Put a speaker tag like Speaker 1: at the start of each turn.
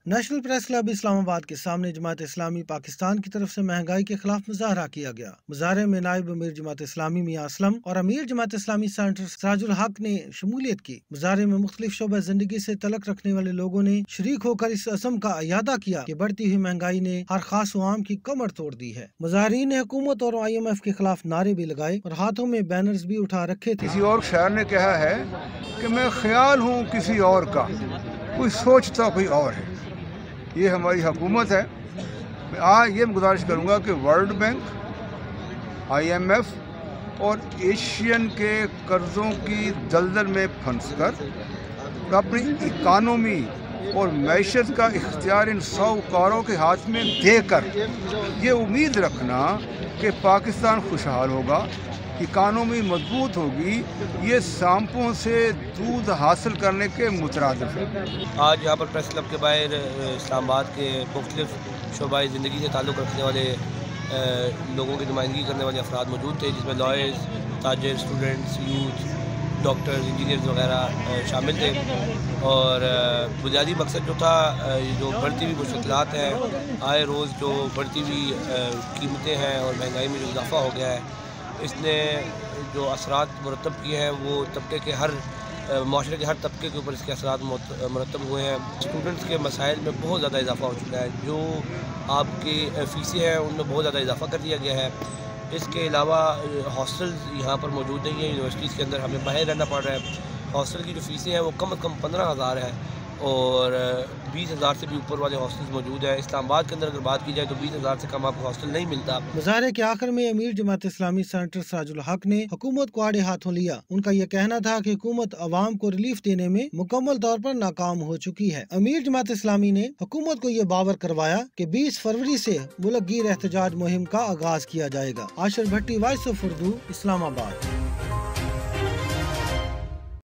Speaker 1: National press club اسلام آباد کے سامنے جماعت اسلامی پاکستان کی طرف سے مہنگائی کے خلاف مظاہرہ کیا گیا۔ مظاہرے میں نائب امیر جماعت اسلامی میاں اسلم اور امیر جماعت اسلامی سینٹر سراج الحق نے شمولیت کی۔ مظاہرے میں مختلف شعبہ زندگی سے تعلق رکھنے والے لوگوں نے شریک ہو کر اس عزم کا اعادہ کیا کہ بڑھتی ہوئی مہنگائی نے ہر خاص و عام کی کمر توڑ دی ہے۔ مظاہرین نے حکومت اور IMF کے خلاف نعرے بھی لگائے اور ہاتھوں میں بینرز بھی اٹھا رکھے تھے۔
Speaker 2: کسی اور شاعر نے کہا ہے کہ میں خیال ہوں کسی اور کا، کوئی سوچتا کوئی اور ہے۔ یہ ہماری حکومت ہے۔ میں یہ گزارش کروں گا کہ ورلڈ بینک، IMF اور ایشین کے قرضوں کی دلدل میں پھنس کر اپنی اکانومی اور معیشت کا اختیار ان ساہوکاروں کے ہاتھ میں دے کر یہ امید رکھنا کہ پاکستان خوشحال ہوگا، اکانومی مضبوط ہوگی، یہ سانپوں سے دودھ حاصل کرنے کے مترادف ہے۔
Speaker 3: آج یہاں پر پریس کلب کے باہر اسلام آباد کے مختلف شعبہ زندگی سے تعلق رکھنے والے لوگوں کی نمائندگی کرنے والے افراد موجود تھے، جس میں لائرز، تاجر، اسٹوڈنٹس، یوتھ، ڈاکٹرز، انجینئرز وغیرہ شامل تھے۔ اور بنیادی مقصد جو تھا، جو بڑھتی ہوئی مشکلات ہیں، آئے روز جو بڑھتی ہوئی قیمتیں ہیں اور مہنگائی میں جو اضافہ ہو گیا ہے، اس نے جو اثرات مرتب کیے ہیں وہ طبقے کے معاشرے کے ہر طبقے کے اوپر اس کے اثرات مرتب ہوئے ہیں۔ اسٹوڈنٹس کے مسائل میں بہت زیادہ اضافہ ہو چکا ہے، جو آپ کی فیسیں ہیں ان میں بہت زیادہ اضافہ کر دیا گیا ہے۔ اس کے علاوہ ہاسٹلز یہاں پر موجود نہیں ہیں، یونیورسٹیز کے اندر ہمیں باہر رہنا پڑ رہا ہے۔ ہاسٹل کی جو فیسیں ہیں وہ کم از کم 15,000 ہے اور 20,000 سے بھی اوپر والے ہاسٹلز موجود ہیں۔ اسلام آباد کے اندر اگر بات کی جائے تو 20,000 سے کم آپ کو ہاسٹل نہیں ملتا۔
Speaker 1: مظاہرے کے آخر میں امیر جماعت اسلامی سینٹر سراج الحق نے حکومت کو آڑے ہاتھوں لیا۔ ان کا یہ کہنا تھا کہ حکومت عوام کو ریلیف دینے میں مکمل طور پر ناکام ہو چکی ہے۔ امیر جماعت اسلامی نے حکومت کو یہ باور کروایا کہ 20 فروری سے ملک گیر احتجاج مہم کا آغاز کیا جائے گا۔ عاشر بھٹی، وائس آف اردو، اسلام آباد۔